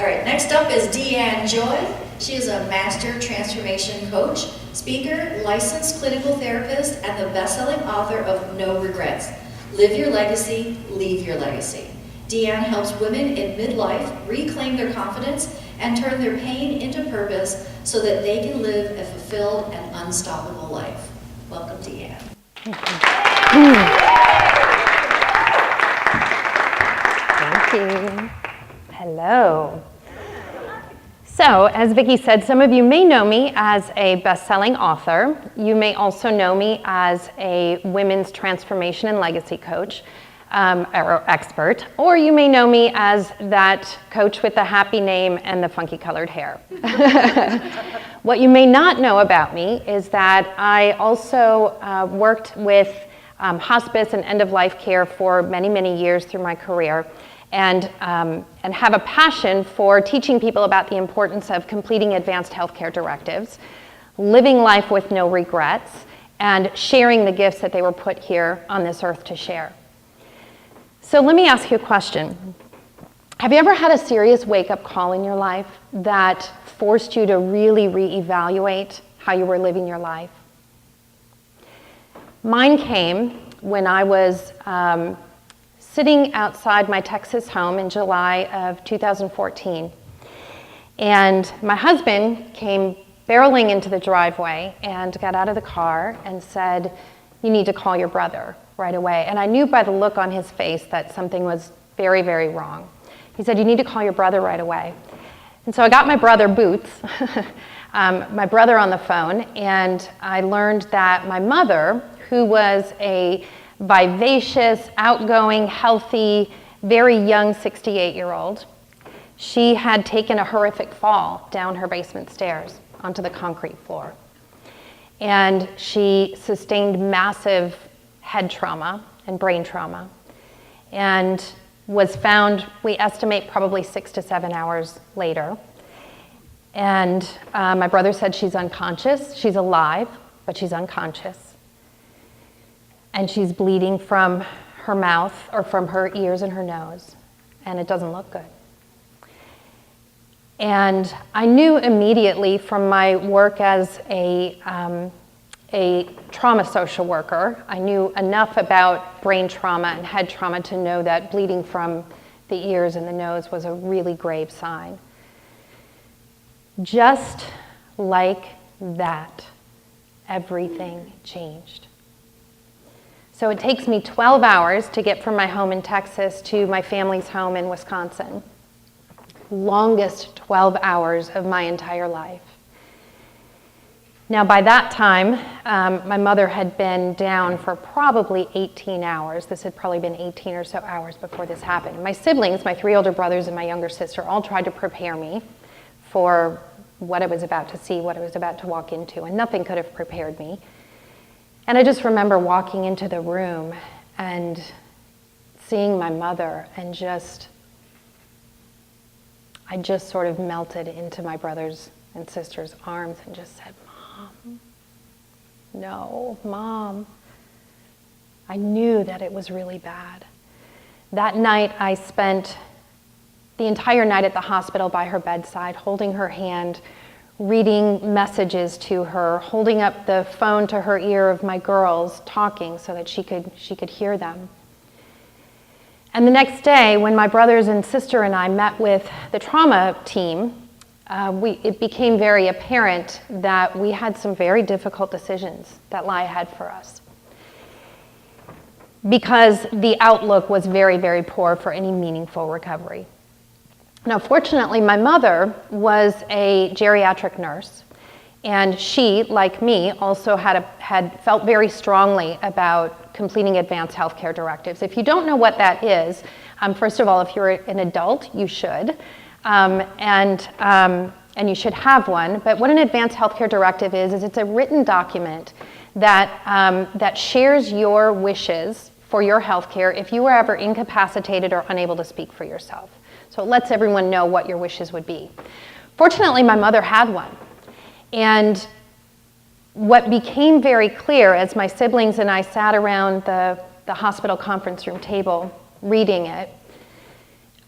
All right, next up is Deanne Joy. She is a master transformation coach, speaker, licensed clinical therapist, and the best-selling author of No Regrets. Live Your Legacy, Leave Your Legacy. Deanne helps women in midlife reclaim their confidence and turn their pain into purpose so that they can live a fulfilled and unstoppable life. Welcome, Deanne. Thank you. Hello. So, as Vicki said, some of you may know me as a best-selling author. You may also know me as a women's transformation and legacy coach, or expert, or you may know me as that coach with the happy name and the funky colored hair. What you may not know about me is that I also worked with hospice and end-of-life care for many, many years through my career, and have a passion for teaching people about the importance of completing advanced healthcare directives, living life with no regrets, and sharing the gifts that they were put here on this earth to share. So let me ask you a question. Have you ever had a serious wake-up call in your life that forced you to really reevaluate how you were living your life? Mine came when I was sitting outside my Texas home in July of 2014. And my husband came barreling into the driveway and got out of the car and said, "You need to call your brother right away." And I knew by the look on his face that something was very, very wrong. He said, "You need to call your brother right away." And so I got my brother, Boots, my brother on the phone, and I learned that my mother, who was a vivacious, outgoing, healthy, very young 68-year-old, she had taken a horrific fall down her basement stairs onto the concrete floor. And she sustained massive head trauma and brain trauma, and was found, we estimate, probably 6 to 7 hours later. And my brother said she's unconscious. She's alive, but she's unconscious. And she's bleeding from her mouth, or from her ears and her nose, and it doesn't look good. And I knew immediately from my work as a trauma social worker, I knew enough about brain trauma and head trauma to know that bleeding from the ears and the nose was a really grave sign. Just like that, everything changed. So it takes me 12 hours to get from my home in Texas to my family's home in Wisconsin. Longest 12 hours of my entire life. Now by that time, my mother had been down for probably 18 hours. This had probably been 18 or so hours before this happened. My siblings, my 3 older brothers and my younger sister, all tried to prepare me for what I was about to see, what I was about to walk into, and nothing could have prepared me. And I just remember walking into the room and seeing my mother, and I just sort of melted into my brothers and sisters' arms and just said, "Mom, no, Mom." I knew that it was really bad. That night I spent the entire night at the hospital by her bedside, holding her hand, reading messages to her, holding up the phone to her ear of my girls talking so that she could hear them. And the next day, when my brothers and sister and I met with the trauma team, it became very apparent that we had some very difficult decisions that lie ahead for us, because the outlook was very, very poor for any meaningful recovery. Now, fortunately, my mother was a geriatric nurse, and she, like me, also had felt very strongly about completing advanced healthcare directives. If you don't know what that is, first of all, if you're an adult, you should, and you should have one. But what an advanced healthcare directive is it's a written document that shares your wishes for your healthcare if you were ever incapacitated or unable to speak for yourself. So it lets everyone know what your wishes would be. Fortunately, my mother had one. And what became very clear as my siblings and I sat around the hospital conference room table reading it,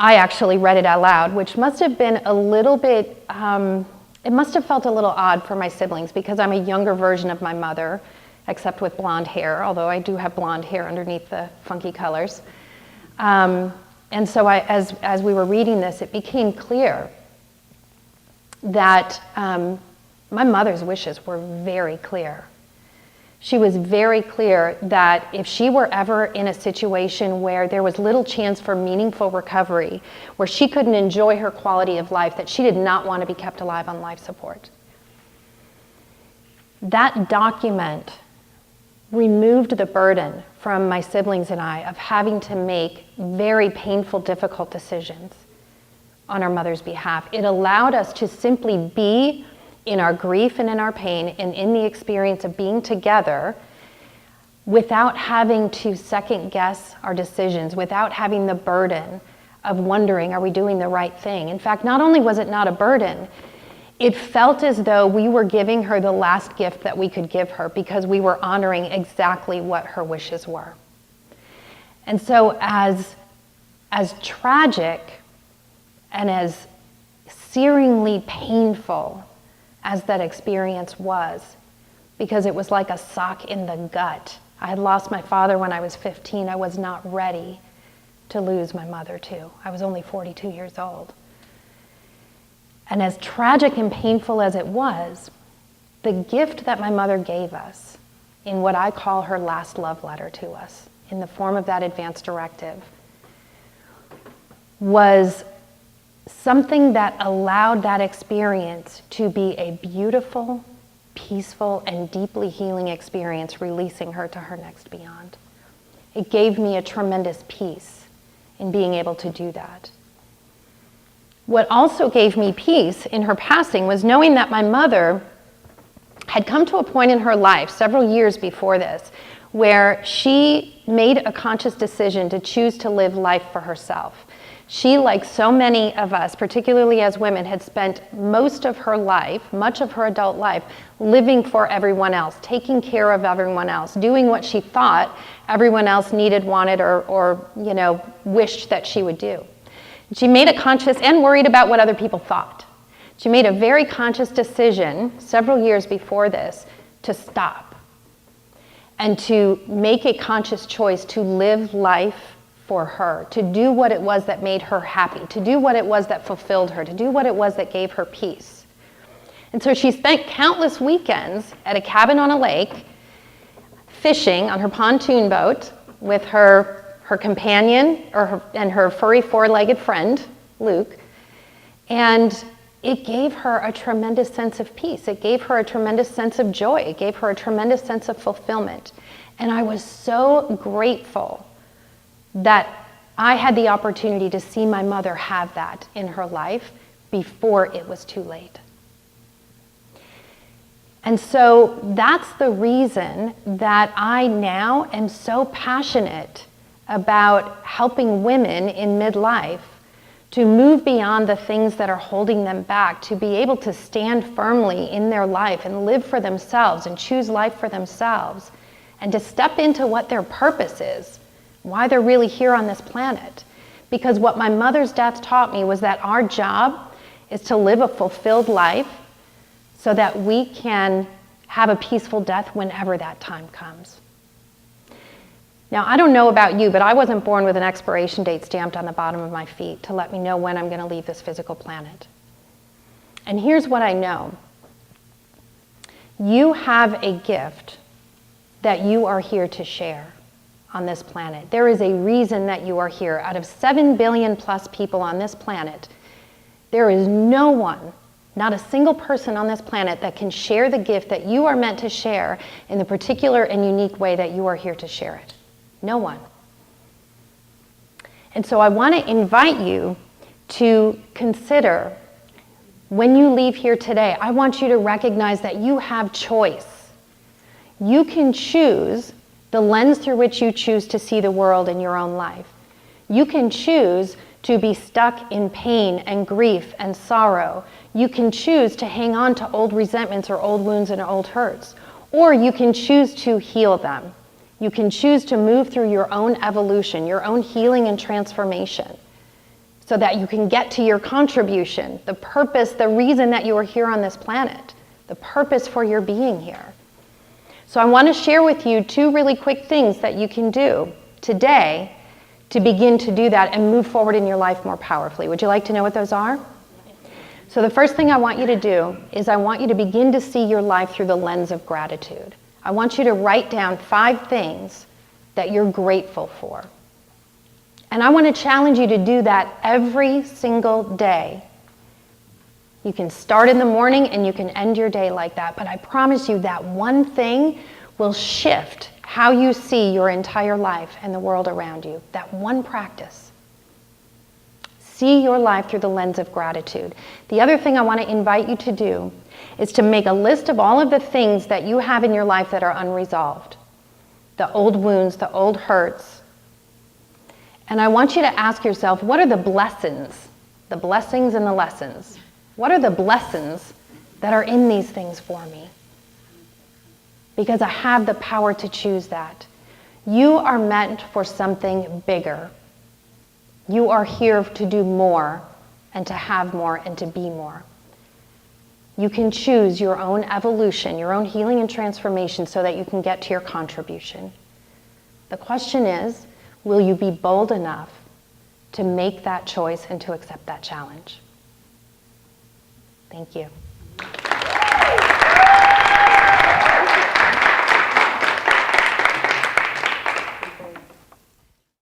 I actually read it out loud, which must have been a little bit, it must have felt a little odd for my siblings because I'm a younger version of my mother, except with blonde hair, although I do have blonde hair underneath the funky colors. And so as we were reading this, it became clear that my mother's wishes were very clear. She was very clear that if she were ever in a situation where there was little chance for meaningful recovery, where she couldn't enjoy her quality of life, that she did not want to be kept alive on life support. That document removed the burden from my siblings and I of having to make very painful, difficult decisions on our mother's behalf. It allowed us to simply be in our grief and in our pain and in the experience of being together without having to second guess our decisions, without having the burden of wondering, are we doing the right thing? In fact, not only was it not a burden, it felt as though we were giving her the last gift that we could give her because we were honoring exactly what her wishes were. And so as tragic and as searingly painful as that experience was, because it was like a sock in the gut. I had lost my father when I was 15. I was not ready to lose my mother too. I was only 42 years old. And as tragic and painful as it was, the gift that my mother gave us in what I call her last love letter to us, in the form of that advance directive, was something that allowed that experience to be a beautiful, peaceful, and deeply healing experience, releasing her to her next beyond. It gave me a tremendous peace in being able to do that. What also gave me peace in her passing was knowing that my mother had come to a point in her life several years before this where she made a conscious decision to choose to live life for herself. She, like so many of us, particularly as women, had spent most of her life, much of her adult life, living for everyone else, taking care of everyone else, doing what she thought everyone else needed, wanted, or wished that she would do. She made a conscious, and worried about what other people thought. She made a very conscious decision several years before this to stop and to make a conscious choice to live life for her, to do what it was that made her happy, to do what it was that fulfilled her, to do what it was that gave her peace. And so she spent countless weekends at a cabin on a lake, fishing on her pontoon boat with her companion and her furry four-legged friend, Luke. And it gave her a tremendous sense of peace. It gave her a tremendous sense of joy. It gave her a tremendous sense of fulfillment. And I was so grateful that I had the opportunity to see my mother have that in her life before it was too late. And so that's the reason that I now am so passionate about helping women in midlife to move beyond the things that are holding them back, to be able to stand firmly in their life and live for themselves and choose life for themselves, and to step into what their purpose is, why they're really here on this planet. Because what my mother's death taught me was that our job is to live a fulfilled life so that we can have a peaceful death whenever that time comes. Now, I don't know about you, but I wasn't born with an expiration date stamped on the bottom of my feet to let me know when I'm going to leave this physical planet. And here's what I know. You have a gift that you are here to share on this planet. There is a reason that you are here. Out of 7 billion plus people on this planet, there is no one, not a single person on this planet that can share the gift that you are meant to share in the particular and unique way that you are here to share it. No one. And so I want to invite you to consider, when you leave here today, I want you to recognize that you have choice. You can choose the lens through which you choose to see the world in your own life. You can choose to be stuck in pain and grief and sorrow. You can choose to hang on to old resentments or old wounds and old hurts. Or you can choose to heal them. You can choose to move through your own evolution, your own healing and transformation. so that you can get to your contribution, the purpose, the reason that you are here on this planet, the purpose for your being here. So I want to share with you 2 really quick things that you can do today to begin to do that and move forward in your life more powerfully. Would you like to know what those are? So the first thing I want you to do is I want you to begin to see your life through the lens of gratitude. I want you to write down 5 things that you're grateful for. And I want to challenge you to do that every single day. You can start in the morning and you can end your day like that, but I promise you that one thing will shift how you see your entire life and the world around you. That one practice. See your life through the lens of gratitude. The other thing I want to invite you to do is to make a list of all of the things that you have in your life that are unresolved. The old wounds, the old hurts. And I want you to ask yourself, what are the blessings? The blessings and the lessons. What are the blessings that are in these things for me? Because I have the power to choose that. You are meant for something bigger. You are here to do more and to have more and to be more. You can choose your own evolution, your own healing and transformation so that you can get to your contribution. The question is, will you be bold enough to make that choice and to accept that challenge? Thank you.